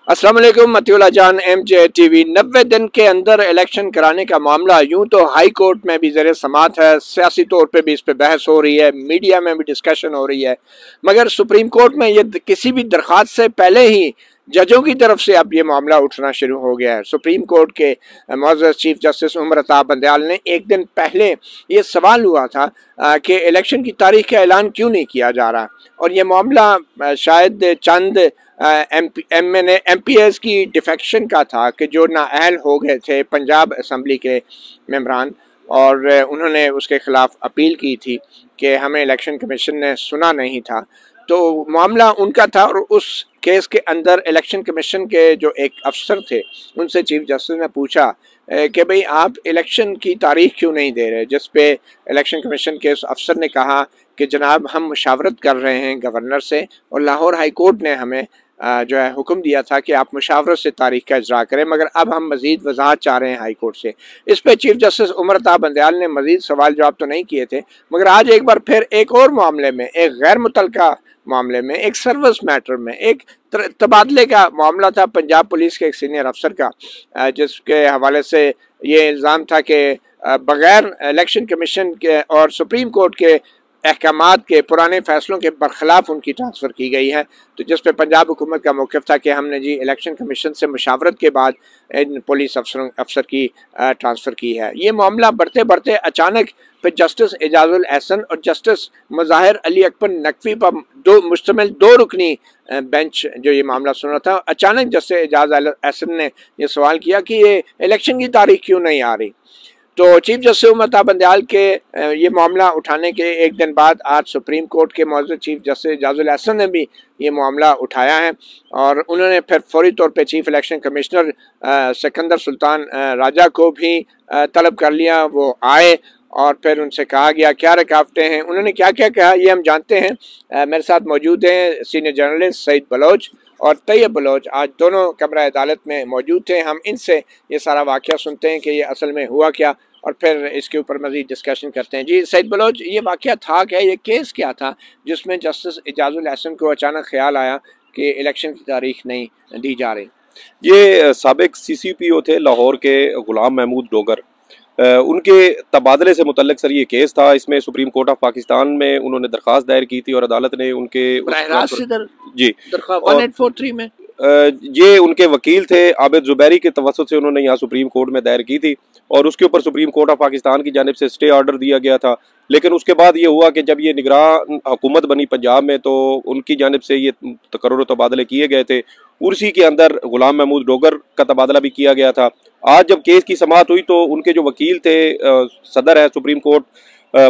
अस्सलाम वालेकुम मतिउल्लाह जान MJ TV। 90 दिन के अंदर इलेक्शन कराने का मामला यूं तो हाई कोर्ट में भी ज़ेर समात है, सियासी तौर पे भी इस पे बहस हो रही है, मीडिया में भी डिस्कशन हो रही है, मगर सुप्रीम कोर्ट में ये किसी भी दरख्वास्त से पहले ही जजों की तरफ से अब ये मामला उठना शुरू हो गया है। सुप्रीम कोर्ट के मौजूदा चीफ जस्टिस उमर अता बंदयाल ने एक दिन पहले ये सवाल हुआ था कि इलेक्शन की तारीख का ऐलान क्यों नहीं किया जा रहा, और ये मामला शायद चंद MPs की डिफेक्शन का था कि जो नाअहल हो गए थे पंजाब असम्बली के मेंबरान, और उन्होंने उसके ख़िलाफ़ अपील की थी कि हमें इलेक्शन कमीशन ने सुना नहीं था। तो मामला उनका था, और उस केस के अंदर इलेक्शन कमीशन के जो एक अफसर थे उनसे चीफ जस्टिस ने पूछा कि भाई आप इलेक्शन की तारीख क्यों नहीं दे रहे, जिस पे इलेक्शन कमीशन के उस अफसर ने कहा कि जनाब हम मुशावरत कर रहे हैं गवर्नर से, और लाहौर हाई कोर्ट ने हमें जो है हुक्म दिया था कि आप मुशावरत से तारीख का इजरा करें, मगर अब हम मज़ीद वजाहत चाह रहे हैं हाई कोर्ट से। इस पर चीफ जस्टिस उमर अता बंदयाल ने मज़ीद सवाल जवाब तो नहीं किए थे, मगर आज एक बार फिर एक और मामले में, एक गैर मुतलका मामले में, एक सर्विस मैटर में, एक तबादले का मामला था पंजाब पुलिस के एक सीनियर अफसर का, जिसके हवाले से ये इल्ज़ाम था कि बग़ैर इलेक्शन कमीशन के और सुप्रीम कोर्ट के अहकामात के पुराने फैसलों के बरखिलाफ उनकी ट्रांसफ़र की गई है। तो जिस पे पंजाब हुकूमत का मौक़िफ़ था कि हमने जी इलेक्शन कमीशन से मुशावरत के बाद इन पुलिस अफसर की ट्रांसफ़र की है। ये मामला बढ़ते बढ़ते अचानक फिर जस्टिस एजाजुल एहसन और जस्टिस मुज़ाहिर अली अकबर नकवी पर मुश्तमिल दो रुकनी बेंच जो ये मामला सुन रहा था, अचानक जस्टिस एजाजुल एहसन ने यह सवाल किया कि ये इलेक्शन की तारीख क्यों नहीं आ रही। तो चीफ जस्टिस उमर अता बंदयाल के ये मामला उठाने के एक दिन बाद आज सुप्रीम कोर्ट के मौजूदा चीफ जस्टिस एजाजुल एहसन ने भी ये मामला उठाया है, और उन्होंने फिर फौरी तौर पे chief election commissioner Sikandar Sultan Raja को भी तलब कर लिया। वो आए और फिर उनसे कहा गया क्या रुकावटें हैं, उन्होंने क्या क्या कहा ये हम जानते हैं। मेरे साथ मौजूद हैं सीनियर जर्नलिस्ट सईद बलोच और तैयब बलोच, आज दोनों कमरा अदालत में मौजूद थे। हम इनसे ये सारा वाक़या सुनते हैं कि ये असल में हुआ क्या, और फिर इसके ऊपर मज़ीद डिस्कशन करते हैं। जी सईद बलोच, ये वाक़या था क्या, ये केस क्या था जिसमें जस्टिस एजाजुल एहसन को अचानक ख्याल आया कि इलेक्शन की तारीख नहीं दी जा रही? ये साबिक CCPO थे लाहौर के गुलाम महमूद डोगर, उनके तबादले से मुतल्लिक सर ये केस था। इसमें सुप्रीम कोर्ट ऑफ पाकिस्तान में उन्होंने दरख्वास्त दायर की थी और अदालत ने उनके जी 1843 में ये उनके वकील थे आबिद जुबैरी के तवस्सुत से उन्होंने यहाँ सुप्रीम कोर्ट में दायर की थी, और उसके ऊपर सुप्रीम कोर्ट ऑफ पाकिस्तान की जानिब से स्टे ऑर्डर दिया गया था। लेकिन उसके बाद ये हुआ कि जब ये निगरान हुकूमत बनी पंजाब में, तो उनकी जानिब से ये तकर्रुर तबादले किए गए थे। उसी के अंदर गुलाम महमूद डोगर का तबादला भी किया गया था। आज जब केस की समाअत हुई तो उनके जो वकील थे, सदर है सुप्रीम कोर्ट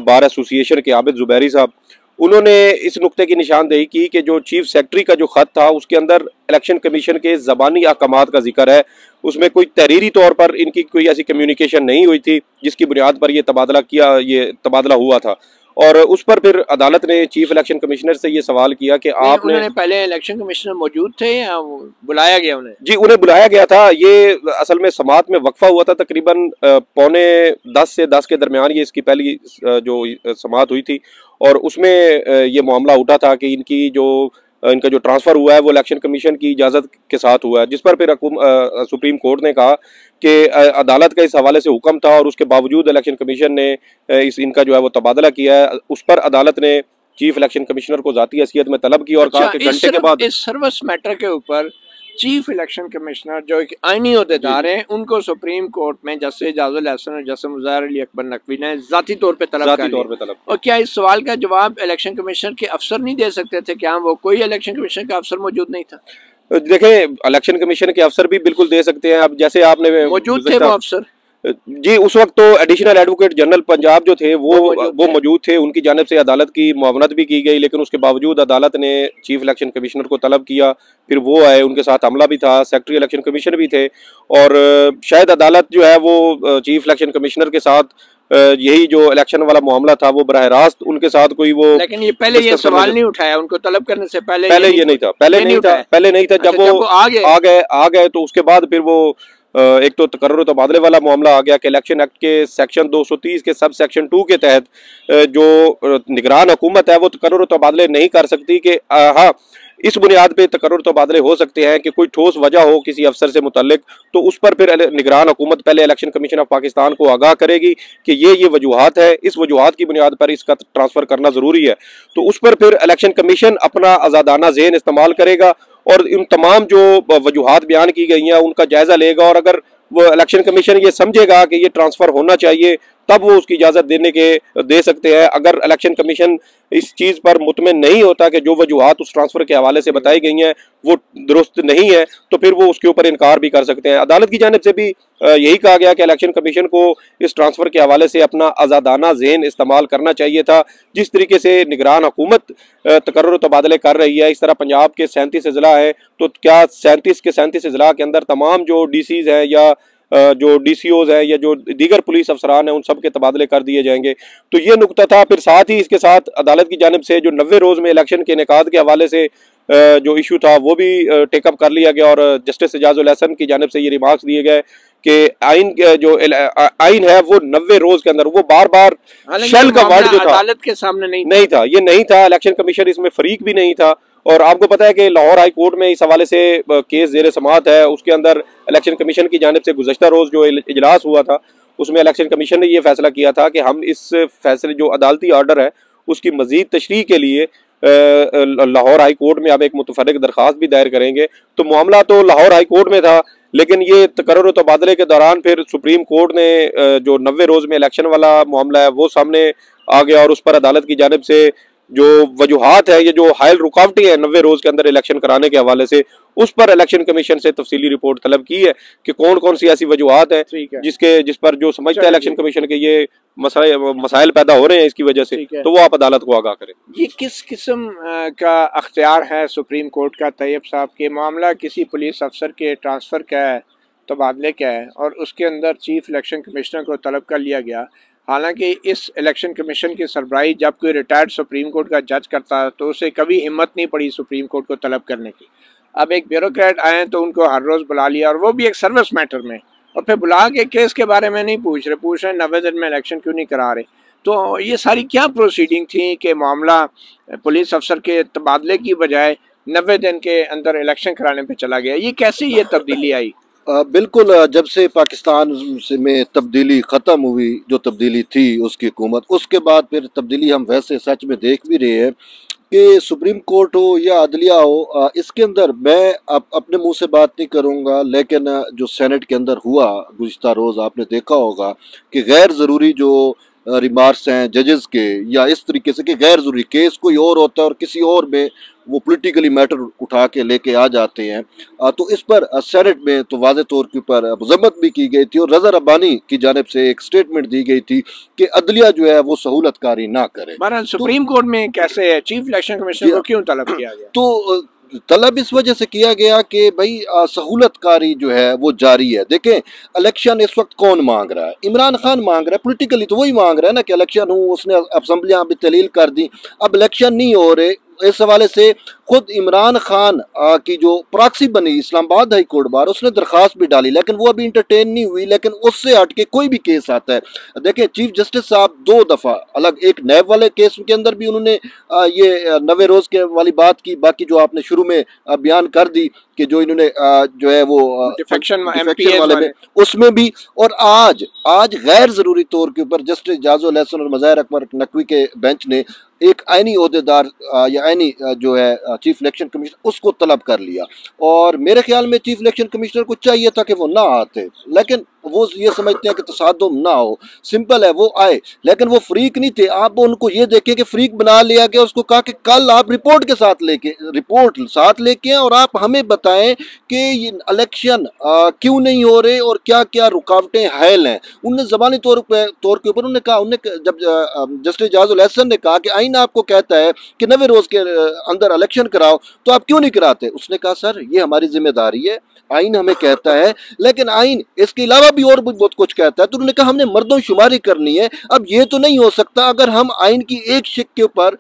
बार एसोसिएशन के आबिद जुबैरी साहब, उन्होंने इस नुक्ते की निशानदेही की कि जो चीफ सेक्रेटरी का जो ख़त था उसके अंदर इलेक्शन कमीशन के ज़बानी अहकामात का जिक्र है, उसमें कोई तहरीरी तौर पर इनकी कोई ऐसी कम्युनिकेशन नहीं हुई थी जिसकी बुनियाद पर ये तबादला हुआ था। और उस पर फिर अदालत ने चीफ इलेक्शन कमिश्नर से ये सवाल किया कि आपने पहले इलेक्शन कमिश्नर मौजूद थे या बुलाया गया उन्हें? जी उन्हें बुलाया गया था। ये असल में समाअत में वक्फा हुआ था तकरीबन 9:45 से 10 के दरमियान, ये इसकी पहली जो समाअत हुई थी, और उसमें ये मामला उठा था कि इनका जो ट्रांसफ़र हुआ है वो इलेक्शन कमीशन की इजाज़त के साथ हुआ है, जिस पर फिर सुप्रीम कोर्ट ने कहा कि अदालत का इस हवाले से हुक्म था और उसके बावजूद इलेक्शन कमीशन ने इनका जो है वो तबादला किया है। उस पर अदालत ने चीफ इलेक्शन कमिश्नर को ज़ाती हैसियत में तलब की और कहा कि घंटे के बाद इस सर्विस मैटर के ऊपर चीफ इलेक्शन कमिश्नर जो एक आईनी ओहदेदार हैं उनको सुप्रीम कोर्ट में जस्टिस एजाजुल एहसन और जस्टिस मुज़ाहिर अली अकबर नकवी ने ज़ाती तौर पे तलब कर। और क्या इस सवाल का जवाब इलेक्शन कमीशन के अफसर नहीं दे सकते थे? क्या वो कोई इलेक्शन कमीशन का अफसर मौजूद नहीं था? देखें, इलेक्शन कमीशन के अफसर भी बिल्कुल दे सकते हैं। अब जैसे आपने मौजूद थे वो अफसर जी, उस वक्त तो एडिशनल एडवोकेट जनरल पंजाब जो थे वो मौजूद थे, उनकी जानिब से अदालत की मुआवनत भी की गई, लेकिन उसके बावजूद अदालत ने चीफ इलेक्शन कमिश्नर को तलब किया, फिर वो आए, उनके साथ अमला भी था, सेक्रेटरी इलेक्शन कमीशन भी थे, और शायद अदालत जो है वो चीफ इलेक्शन कमिश्नर के साथ यही जो इलेक्शन वाला मामला था वो बराह रास्त उनके साथ कोई वो, लेकिन ये पहले ये सवाल नहीं उठाया उनको तलब करने से पहले ये नहीं था, पहले नहीं था। जब वो आ गए तो उसके बाद फिर वो एक तो तकर्रुर तबादले वाला मामला आ गया कि इलेक्शन एक्ट के सेक्शन 230 के सब सेक्शन 2 के तहत जो निगरान हुकूमत है वो तकर्रुर तबादले नहीं कर सकती। कि हाँ, इस बुनियाद पे तकर्रुर तबादले हो सकते हैं कि कोई ठोस वजह हो किसी अफसर से मुतल्लिक, तो उस पर फिर निगरान हुकूमत पहले इलेक्शन कमीशन ऑफ पाकिस्तान को आगाह करेगी कि ये वजूहात है, इस वजूहात की बुनियाद पर इसका ट्रांसफ़र करना ज़रूरी है। तो उस पर फिर इलेक्शन कमीशन अपना आज़ादाना ज़हन इस्तेमाल करेगा और इन तमाम जो वजूहात बयान की गई हैं उनका जायज़ा लेगा, और अगर वो इलेक्शन कमीशन ये समझेगा कि ये ट्रांसफ़र होना चाहिए तब वो उसकी इजाज़त दे सकते हैं। अगर इलेक्शन कमीशन इस चीज़ पर मुतमिन नहीं होता कि जो वजूहात उस ट्रांसफ़र के हवाले से बताई गई हैं वो दुरुस्त नहीं है, तो फिर वो उसके ऊपर इनकार भी कर सकते हैं। अदालत की जानिब से भी यही कहा गया कि इलेक्शन कमीशन को इस ट्रांसफ़र के हवाले से अपना आज़ादाना ज़हन इस्तेमाल करना चाहिए था। जिस तरीके से निगरान हुकूमत तकर्रुर तबादले कर रही है, इस तरह पंजाब के 37 अजला हैं, तो क्या 37 के 37 अजला के अंदर तमाम जो DCs हैं या जो DCOs हैं या जो दीगर पुलिस अफसरान हैं उन सब के तबादले कर दिए जाएंगे। तो ये नुकता था। फिर साथ ही इसके साथ अदालत की जानिब से जो 90 रोज़ में इलेक्शन के इनेकाद के हवाले से जो इशू था वो भी टेकअप कर लिया गया, और जस्टिस एजाजुल हसन की जानिब से ये रिमार्क्स दिए गए कि आइन है वो 90 रोज के अंदर, वो बार बार शेल का वर्ड जो था अदालत के सामने नहीं था, ये नहीं था। इलेक्शन कमीशन इसमें फरीक भी नहीं था, और आपको पता है कि लाहौर हाई कोर्ट में इस हवाले से केस ज़ेर समाअत है। उसके अंदर इलेक्शन कमीशन की जानिब से गुज़श्ता रोज़ जो इजलास हुआ था उसमें इलेक्शन कमीशन ने ये फैसला किया था कि हम इस फैसले जो अदालती आर्डर है उसकी मज़ीद तशरीह के लिए लाहौर हाई कोर्ट में अब एक मुतफर्रिक दरख्वास्त भी दायर करेंगे। तो मामला तो लाहौर हाई कोर्ट में था, लेकिन ये तकर्रुर तबादले के दौरान फिर सुप्रीम कोर्ट ने जो 90 रोज़ में इलेक्शन वाला मामला है वो सामने आ गया, और उस पर अदालत की जानिब से जो वजूहात है, ये जो हायल रुकावटें हैं 90 रोज़ के अंदर इलेक्शन कराने के हवाले से, उस पर इलेक्शन कमीशन से तफसीली रिपोर्ट तलब की है कि कौन कौन सी ऐसी वजूहात हैं जिस पर जो समझता है इलेक्शन कमीशन के ये मसाइल पैदा हो रहे हैं इसकी वजह से, तो वो आप अदालत को आगाह करें। ये किस किस्म का अख्तियार है सुप्रीम कोर्ट का तैयब साहब के मामला किसी पुलिस अफसर के ट्रांसफ़र का है, तबादले का है, और उसके अंदर चीफ इलेक्शन कमिश्नर को तलब कर लिया गया। हालांकि इस इलेक्शन कमीशन की सरबराही जब कोई रिटायर्ड सुप्रीम कोर्ट का जज करता तो उसे कभी हिम्मत नहीं पड़ी सुप्रीम कोर्ट को तलब करने की। अब एक ब्यूरोक्रेट आए तो उनको हर रोज़ बुला लिया, और वो भी एक सर्विस मैटर में, और फिर बुला के केस के बारे में नहीं पूछ रहे 90 दिन में इलेक्शन क्यों नहीं करा रहे। तो ये सारी क्या प्रोसीडिंग थी कि मामला पुलिस अफसर के तबादले की बजाय 90 दिन के अंदर इलेक्शन कराने पे चला गया? ये कैसे ये तब्दीली आई? बिल्कुल, जब से पाकिस्तान में तब्दीली ख़त्म हुई, जो तब्दीली थी उसकी हुकूमत, उसके बाद फिर तब्दीली हम वैसे सच में देख भी रहे हैं कि सुप्रीम कोर्ट हो या अदलिया हो, इसके अंदर मैं अपने मुंह से बात नहीं करूंगा, लेकिन जो सेनेट के अंदर हुआ गुज़िश्ता रोज़ आपने देखा होगा कि गैर ज़रूरी जो रिमार्क्स हैं जजेस के, या इस तरीके से कि गैर ज़रूरी केस कोई और होता है और किसी और में वो पॉलिटिकली मैटर उठा के लेके आ जाते हैं। तो इस पर सेनेट में तो वाज़े तौर के ऊपर मज़म्मत भी की गई थी, और रज़ा रब्बानी की जानिब से एक स्टेटमेंट दी गई थी कि अदलिया जो है वो सहूलतकारी ना करे। सुप्रीम कोर्ट में कैसे है चीफ इलेक्शन कमीशन को क्यों तलब किया गया? तो तलब इस वजह से किया गया कि भाई सहूलतकारी जो है वो जारी है। देखें, इलेक्शन इस वक्त कौन मांग रहा है? इमरान खान मांग रहा है, पॉलिटिकली तो वही मांग रहा है ना कि इलेक्शन हो। उसने असम्बलियाँ भी तलील कर दी, अब इलेक्शन नहीं हो रहे। इस हवाले से खुद इमरान खान की जो प्रॉक्सी बनी इस्लामाबाद हाई कोर्ट बार, उसने दरख्वास्त भी डाली, लेकिन वो अभी इंटरटेन नहीं हुई। लेकिन उससे हट के कोई भी केस आता है, देखें चीफ जस्टिस साहब 2 दफ़ा अलग, एक नैब वाले केस के अंदर भी उन्होंने ये 90 रोज़ के वाली बात की, बाकी जो आपने शुरू में बयान कर दी कि जो इन्होंने जो है वो डिफेक्शन वाले में, उसमें भी। और आज गैर ज़रूरी तौर के ऊपर जस्टिस एजाजुल हसन और मज़ाहिर अकबर नकवी के बेंच ने एक आईनी ओहदेदार या आईनी जो है चीफ इलेक्शन कमिश्नर, उसको तलब कर लिया। और मेरे ख्याल में चीफ इलेक्शन कमिश्नर को चाहिए था कि वो ना आते, लेकिन वो ये समझते हैं कि तसादुम ना हो, सिंपल है, वो आए। लेकिन वो फ्रीक नहीं थे। आप उनको ये देखें कि फ्रीक बना लिया गया, उसको कहा कि कल आप रिपोर्ट साथ लेके आए और आप हमें बताएं कि ये इलेक्शन क्यों नहीं हो रहे और क्या क्या रुकावटें हायल हैं। उन्होंने ज़बानी तौर के ऊपर उन्होंने कहा, जब जस्टिस एजाजुल हसन ने कहा कि आइन आपको कहता है कि 90 रोज़ के अंदर इलेक्शन कराओ, तो आप क्यों नहीं कराते? उसने कहा सर ये हमारी जिम्मेदारी है, आइन हमें कहता है, लेकिन आइन इसके अलावा भी और बहुत कुछ कहता है। तो उन्होंने कहा हमने मर्दों शुमारी करनी है। अब ये तो नहीं हो सकता अगर हम आइन की एक शिक के ऊपर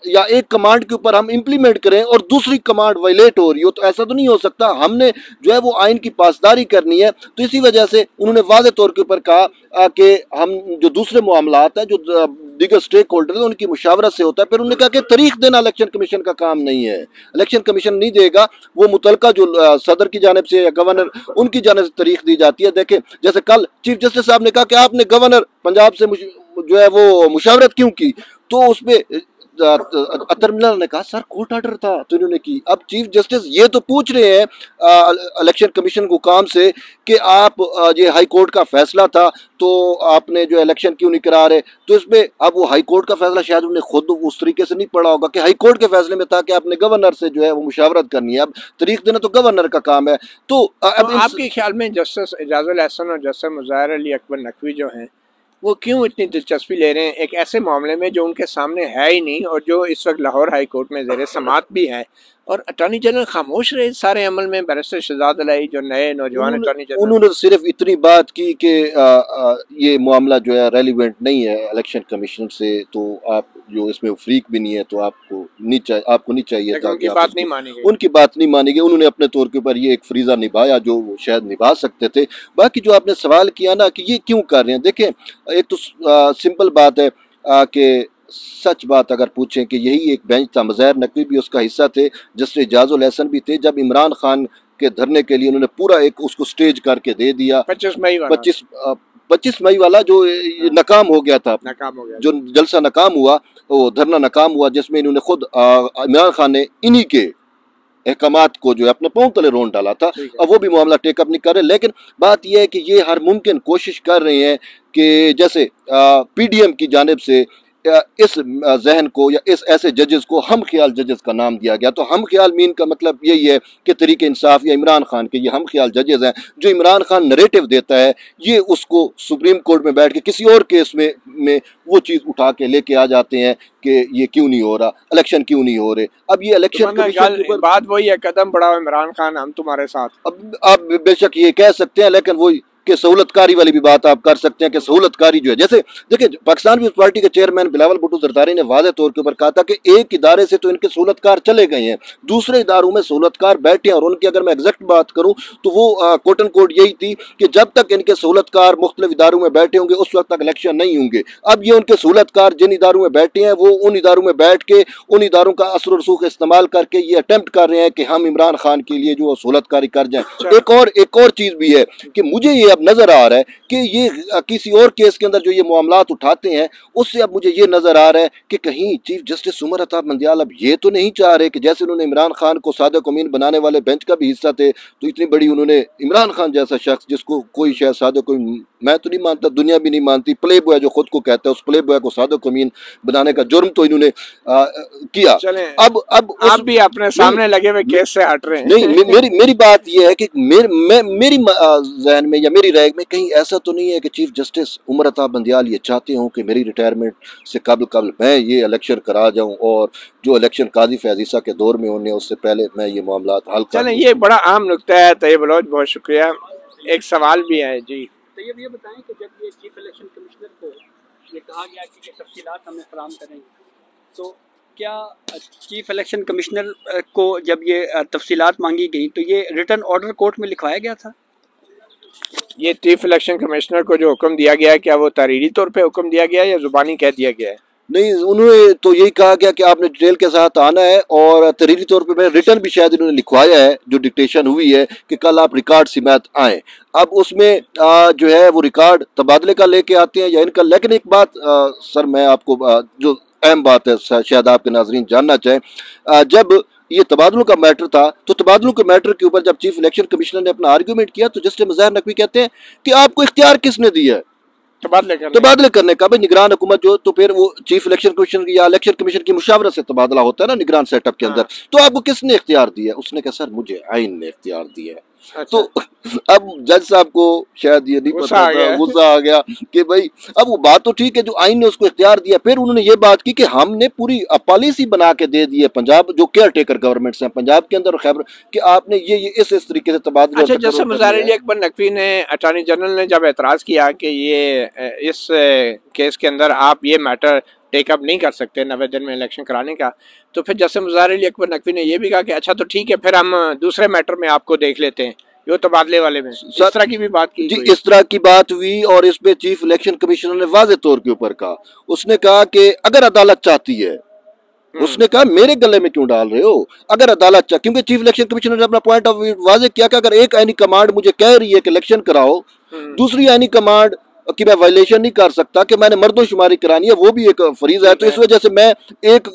या एक कमांड के ऊपर हम इम्प्लीमेंट करें और दूसरी कमांड वायलेट हो रही हो, तो ऐसा तो नहीं हो सकता। हमने जो है वो आइन की पासदारी करनी है। तो इसी वजह से उन्होंने वाज़ेह तौर के ऊपर कहा कि हम जो दूसरे मामलात हैं, जो दीगर स्टेक होल्डर हैं, उनकी मुशावरत से होता है। फिर उन्होंने कहा कि तारीख देना इलेक्शन कमीशन का काम नहीं है, इलेक्शन कमीशन नहीं देगा, वो मुतलका जो सदर की जानिब से या गवर्नर उनकी जानिब से तारीख दी जाती है। देखें, जैसे कल चीफ जस्टिस साहब ने कहा कि आपने गवर्नर पंजाब से जो है वो मुशावरत क्यों की, तो उसमें अतर मिल्ला ने कहा सर कोर्ट ऑर्डर था तो इन्होंने की। अब चीफ जस्टिस ये तो पूछ रहे हैं इलेक्शन कमीशन को काम से कि आप ये हाई कोर्ट का फैसला था तो आपने जो इलेक्शन क्यों नहीं करा रहे। तो इसमें अब वो हाई कोर्ट का फैसला शायद उन्हें खुद उस तरीके से नहीं पढ़ा होगा कि हाई कोर्ट के फैसले में था कि आपने गवर्नर से जो है वो मुशावरत करनी है। अब तारीख देना तो गवर्नर का काम है। तो अब आपके ख्याल में जस्टिस एजाजुल एहसन और जस्टिस मुज़ाहिर अली अकबर नकवी जो हैं वो क्यों इतनी दिलचस्पी ले रहे हैं एक ऐसे मामले में जो उनके सामने है ही नहीं, और जो इस वक्त लाहौर हाई कोर्ट में ज़ेर समात भी है, और अटॉर्नी जनरल खामोश रहे सारे अमल में। बैरिस्टर शहजाद अलाई जो नए नौजवान अटॉर्नी जनरल, उन्होंने सिर्फ इतनी बात की कि ये मामला जो है रेलिवेंट नहीं है इलेक्शन कमीशन से, तो आप जो इसमें फ्रीक भी नहीं है तो आपको नहीं चाहिए था। उनकी बात नहीं मानी गई, उनकी बात नहीं मानी गई। उन्होंने अपने तौर के ऊपर ये एक फरीजा निभाया जो वो शायद निभा सकते थे। बाकी जो आपने सवाल किया ना कि ये क्यों कर रहे हैं, देखें एक तो सिंपल बात है कि सच बात अगर पूछें कि यही एक बेंच था, मुज़ाहिर नकवी भी उसका हिस्सा थे, जस्टिस एजाजुल एहसन भी थे, जब इमरान खान के धरने के लिए उन्होंने पूरा एक उसको स्टेज करके दे दिया। 25 मई वाला जो नाकाम हो गया था, जो जलसा नाकाम हुआ, वो धरना नाकाम हुआ, जिसमें इन्होंने खुद इमरान खान ने इन्हीं के अहकामात को जो है अपने पांव तले रोन डाला था। अब वो भी मामला टेकअप नहीं कर रहे। लेकिन बात यह है कि ये हर मुमकिन कोशिश कर रहे हैं कि जैसे PDM की जानिब से इस जहन को या इस ऐसे जजेस को हम ख्याल जजेस का नाम दिया गया। तो हम ख्याल मीन का मतलब यही है कि तरीके इंसाफ या इमरान खान के ये हम ख्याल जजेस हैं, जो इमरान खान नरेटिव देता है, ये उसको सुप्रीम कोर्ट में बैठ के किसी और केस में वो चीज़ उठा के लेके आ जाते हैं कि ये क्यों नहीं हो रहा, इलेक्शन क्यों नहीं हो रहे। अब ये इलेक्शन कमीशन बात वही है, कदम बढ़ाओ इमरान खान, हम तुम्हारे साथ। अब आप बेशक ये कह सकते हैं, लेकिन वही कि सहूलतकारी वाली भी बात आप कर सकते हैं कि सहूलतकारी जो है, जैसे देखिए पाकिस्तान पीपल्स पार्टी के चेयरमैन बिलावल भुट्टो जरदारी ने वाज़ेह तौर के ऊपर कहा था कि एक इदारे से तो इनके सहूलतकार चले गए हैं, दूसरे इदारों में सहूलतकार बैठे हैं। और उनकी अगर मैं एग्जैक्ट बात करूं तो वो कोट एंड कोट यही थी कि जब तक इनके सहूलतकार मुख्तलिफ इदारों में बैठे होंगे उस वक्त तक इलेक्शन नहीं होंगे। अब ये उनके सहूलतकार जिन इदारों में बैठे हैं वो उन इदारों में बैठ के उन इदारों का असर रसूख इस्तेमाल करके ये अटेम्प्ट कर रहे हैं कि हम इमरान खान के लिए जो सहूलतकारी कर जाएं। एक और चीज़ भी है कि मुझे ये अब नज़र आ रहा है कि ये किसी और केस के अंदर जो ये मामलात उठाते हैं उससे अब मुझे ये नजर आ रहा है कि कहीं चीफ जस्टिस उमर अताब मंदियाल अब ये तो नहीं चाह रहे कि जैसे उन्होंने इमरान खान को सादिक अमीन बनाने वाले बेंच का भी हिस्सा थे, तो इतनी बड़ी उन्होंने इमरान खान जैसा शख्स जिसको कोई शायद सादिक अमीन, मैं तो नहीं मानता, दुनिया भी नहीं मानती, प्ले बॉय जो खुद को कहता है, उस प्ले बॉय को सादिक अमीन बनाने का जुर्म तो इन्होंने किया। अब आप भी अपने सामने लगे हुए केस से हट रहे हैं। नहीं, मेरी बात यह है कि मेरी ज़हन में या मेरी राय में कहीं ऐसा तो नहीं है कि चीफ जस्टिस उमर अताब मंदियाल ये चाहते हों कि मेरी रिटायरमेंट से कबल मैं ये इलेक्शन करा जाऊं और जो इलेक्शन काजी फैज़ ईसा के दौर में होने उससे पहले मैं ये मामला हल कर। चलें, ये बड़ा आम नुक्ता है तैयब बलोच, बहुत शुक्रिया। एक सवाल भी है जी। तैयब, ये बताएं कि जब ये चीफ इलेक्शन कमिश्नर को ये कहा गया कि ये तफसीलात हमें फराहम करेंगे, तो क्या चीफ इलेक्शन कमिश्नर को जब ये तफसीलात मांगी गई तो ये रिटर्न ऑर्डर कोर्ट में लिखवाया गया था? ये चीफ इलेक्शन कमिश्नर को जो हुक्म दिया गया है, क्या वो तहरीरी तौर पे हुक्म दिया गया है या जुबानी कह दिया गया है? नहीं, उन्होंने तो यही कहा गया कि आपने डिटेल के साथ आना है, और तहरीरी तौर पे मैं रिटर्न भी शायद इन्होंने लिखवाया है जो डिक्टेशन हुई है कि कल आप रिकॉर्ड सिमत आए। अब उसमें जो है वो रिकॉर्ड तबादले का लेके आते हैं या इनका। लेकिन एक बात सर मैं आपको जो अहम बात है शायद आपके नाजरीन जानना चाहें, जब ये तबादलों का मैटर था तो तबादलों के मैटर के ऊपर जब चीफ इलेक्शन कमिश्नर ने अपना आर्ग्यूमेंट किया तो जस्टिस मुज़ाहिर नकवी कहते हैं कि आपको इख्तियार किसने दिया है तबादले करने का? भाई निगरान हुकूमत जो, तो फिर वो चीफ इलेक्शन कमीशन या इलेक्शन कमीशन की मुशावरत से तबादला होता है ना निगरान सेटअप के अंदर। तो आपको किसने इख्तियार दिया? उसने कहा सर मुझे आइन ने इख्तियार दिया है। तो अब जज साहब को शायद ये नहीं पता था, गुस्सा आ गया कि भाई अब वो बात तो ठीक है जो आइन ने उसको इख्तियार दिया। फिर उन्होंने ये बात की कि हमने पूरी पॉलिसी बना के दे दी है पंजाब जो केयर टेकर गवर्नमेंट्स हैं पंजाब के अंदर और खैबर कि आपने ये इस तरीके से तबादला। अच्छा, जैसे मुज़ाहिर अली अकबर नकवी ने, अटॉर्नी जनरल ने जब एतराज़ किया कि ये इस केस के अंदर आप ये मैटर टेक अप नहीं कर सकते 90 दिन में इलेक्शन कराने का, तो फिर जस्टिस मुज़ाहिर अली अकबर नकवी ने यह भी कहा कि अच्छा तो ठीक है, फिर हम दूसरे मैटर में आपको देख लेते हैं, यो तबादले वाले में। इस तरह की भी बात की जी, इस तरह की बात हुई और इस पे चीफ इलेक्शन कमिश्नर ने वाज़े तौर के ऊपर कहा, उसने कहा कि अगर अदालत चाहती है, उसने कहा मेरे गले में क्यों डाल रहे हो, अगर अदालत चाह, क्योंकि चीफ इलेक्शन कमिश्नर ने अपना पॉइंट ऑफ व्यू वाजे किया कि अगर एक आईनी कमांड मुझे कह रही है कि इलेक्शन कराओ, दूसरी आईनी कमांड कि मैं वायलेशन नहीं कर सकता, कि मैंने मर्दोशुमारी करानी है, वो भी एक फरीज है, तो इस वजह से मैं एक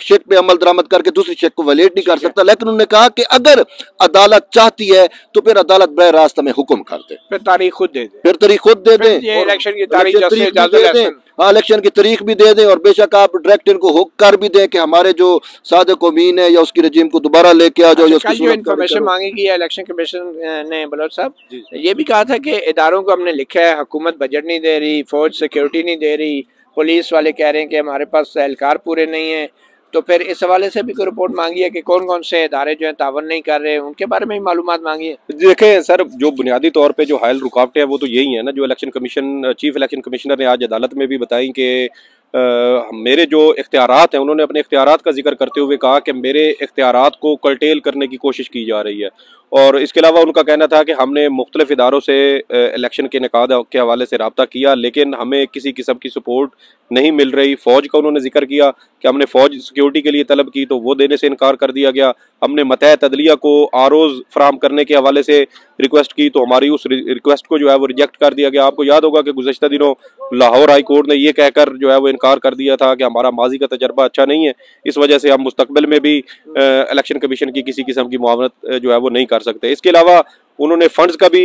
शेक पे अमल दरामद करके दूसरी शेक को वायलेट नहीं कर सकता। लेकिन उन्होंने कहा कि अगर अदालत चाहती है तो फिर अदालत बरह रास्त में हुक्म कर दे, फिर तारीख खुद दे दे, फिर तारीख खुद दे दें, इलेक्शन की तारीख दे दें, हाँ इलेक्शन की तारीख भी दे दें, और बेशक आप डायरेक्ट इनको हुक कर भी दें कि हमारे जो सादिक अमीन है या उसकी रजीम को दोबारा लेके आ जाओ। कल जो इन्फॉर्मेशन मांगी गई है इलेक्शन कमीशन ने, बलोच साहब ये भी कहा था कि इदारों को हमने लिखा है, हुकूमत बजट नहीं दे रही, फौज सिक्योरिटी नहीं दे रही, पुलिस वाले कह रहे हैं कि हमारे पास एहलकार पूरे नहीं है, तो फिर इस हवाले से भी कोई रिपोर्ट मांगी है कि कौन कौन से इदारे जो है तावन नहीं कर रहे, उनके बारे में भी मालूमात मांगी है। देखें सर, जो बुनियादी तौर पे जो हायल रुकावटें हैं वो तो यही है ना, जो election commission chief election commissioner ने आज अदालत में भी बताई कि मेरे जो इख्तियारात हैं, उन्होंने अपने इख्तियारात का जिक्र करते हुए कहा कि मेरे इख्तियारात को कर्टेल करने की कोशिश की जा रही है। और इसके अलावा उनका कहना था कि हमने मुख्तलिफ इदारों से इलेक्शन के इनेकाद के हवाले से रब्ता किया, लेकिन हमें किसी किस्म की सपोर्ट नहीं मिल रही। फ़ौज का उन्होंने जिक्र किया कि हमने फ़ौज सिक्योरिटी के लिए तलब की तो वो देने से इनकार कर दिया गया। हमने मतहत अदलिया को आरोज़ फराम करने के हवाले से रिक्वेस्ट की तो हमारी उस रिक्वेस्ट को जो है वो रिजेक्ट कर दिया गया। आपको याद होगा कि गुज़श्ता दिनों लाहौर हाई कोर्ट ने ये कहकर जो है वो इनकार कर दिया था कि हमारा माजी का तजर्बा अच्छा नहीं है, इस वजह से हम मुस्तकबिल में भी इलेक्शन कमीशन की किसी किस्म की मुआवनत जो है वो नहीं कर सकते। इसके अलावा उन्होंने फंड्स का भी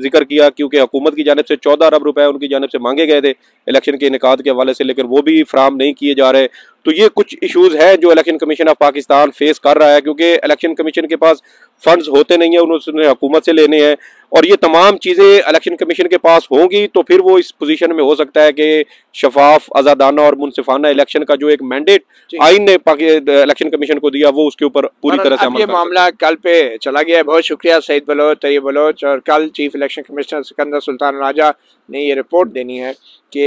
जिक्र किया, क्योंकि हुकूमत की जानिब से 14 अरब रुपए उनकी जानिब से मांगे गए थे इलेक्शन के इनेकाद के हवाले से, लेकिन वो भी फराम नहीं किए जा रहे। तो ये कुछ इशूज़ हैं जो election commission of Pakistan face कर रहा है, क्योंकि इलेक्शन कमीशन के पास फंड्स होते नहीं हैं, उन्होंने हुकूमत से लेने हैं, और ये तमाम चीज़ें इलेक्शन कमीशन के पास होंगी तो फिर वो इस पोजीशन में हो सकता है कि शफाफ, आज़ादाना और मुनसिफाना इलेक्शन का जो एक मैंडेट आइन ने इलेक्शन कमीशन को दिया वो उसके ऊपर पूरी तरह से अमल। ये मामला कल पे चला गया है। बहुत शुक्रिया सईद बलोच, तैयब बलोच। और कल chief election commissioner Sikandar Sultan Raja ने ये रिपोर्ट देनी है कि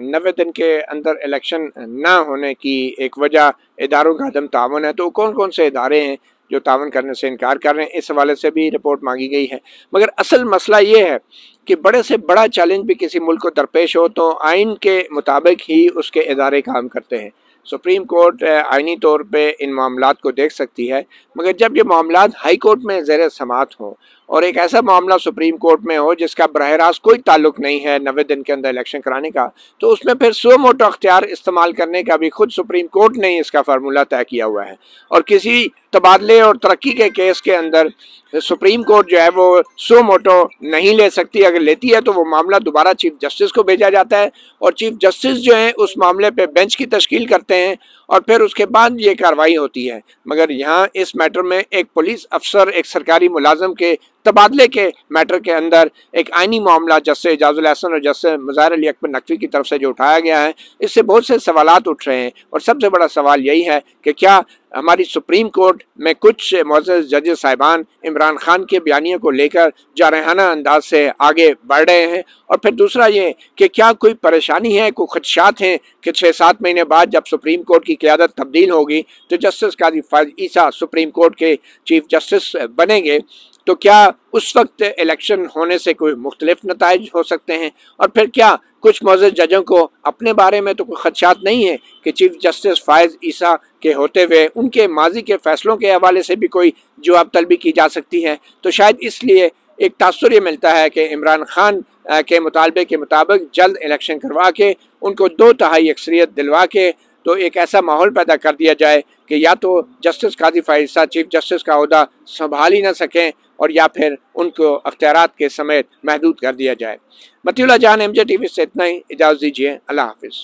90 दिन के अंदर इलेक्शन ना होने की एक वजह इदारों का अदम तावन है। तो कौन कौन से इदारे हैं जो तावन करने से इनकार कर रहे हैं, इस हवाले से भी रिपोर्ट मांगी गई है। मगर असल मसला ये है कि बड़े से बड़ा चैलेंज भी किसी मुल्क को दरपेश हो तो आइन के मुताबिक ही उसके इदारे काम करते हैं। सुप्रीम कोर्ट आइनी तौर पे इन मामलात को देख सकती है, मगर जब ये मामलात हाई कोर्ट में ज़ेर समात हों और एक ऐसा मामला सुप्रीम कोर्ट में हो जिसका बरह रास्त कोई ताल्लुक नहीं है 90 दिन के अंदर इलेक्शन कराने का, तो उसमें फिर सो मोटो अख्तियार इस्तेमाल करने का भी खुद सुप्रीम कोर्ट ने ही इसका फार्मूला तय किया हुआ है। और किसी तबादले और तरक्की के केस के अंदर सुप्रीम कोर्ट जो है वो सो मोटो नहीं ले सकती। अगर लेती है तो वो मामला दोबारा चीफ जस्टिस को भेजा जाता है और चीफ जस्टिस जो है उस मामले पे बेंच की तश्कील करते हैं और फिर उसके बाद ये कार्रवाई होती है। मगर यहाँ इस मैटर में एक पुलिस अफसर, एक सरकारी मुलाजम के तबादले के मैटर के अंदर एक आइनी मामला जस्टिस एजाजुल हसन और जस्टिस मुज़ाहिर अली अकबर नकवी की तरफ से जो उठाया गया है, इससे बहुत से सवालात उठ रहे हैं। और सबसे बड़ा सवाल यही है कि क्या हमारी सुप्रीम कोर्ट में कुछ मुअज़्ज़ज़ जज साहिबान इमरान खान के बयानियों को लेकर जारहाना अंदाज से आगे बढ़ रहे हैं। और फिर दूसरा ये कि क्या कोई परेशानी है, कोई खदशात हैं कि 6-7 महीने बाद जब सुप्रीम कोर्ट की क़यादत तब्दील होगी तो जस्टिस काजी फ़ाज़ ईसा सुप्रीम कोर्ट के चीफ जस्टिस बनेंगे, तो क्या उस वक्त इलेक्शन होने से कोई मुख्तलिफ नताइज हो सकते हैं। और फिर क्या कुछ मुअज़्ज़ज़ जजों को अपने बारे में तो कोई खदशात नहीं है कि चीफ जस्टिस फ़ाइज़ ईसा के होते हुए उनके माजी के फ़ैसलों के हवाले से भी कोई जवाब तलबी की जा सकती है। तो शायद इसलिए एक तासुर ये मिलता है कि इमरान खान के मुतालबे के मुताबिक जल्द इलेक्शन करवा के उनको 2/3 अक्सरियत दिलवा के तो एक ऐसा माहौल पैदा कर दिया जाए कि या तो जस्टिस काजी फ़ाइज़ ईसा चीफ जस्टिस का ओहदा संभाल ही ना सकें और या फिर उनको अख्तियारात के समेत महदूद कर दिया जाए। मतीउल्लाह जहान, MJ TV से इतना ही, इजाज़त दीजिए। अल्लाह हाफ़िज़।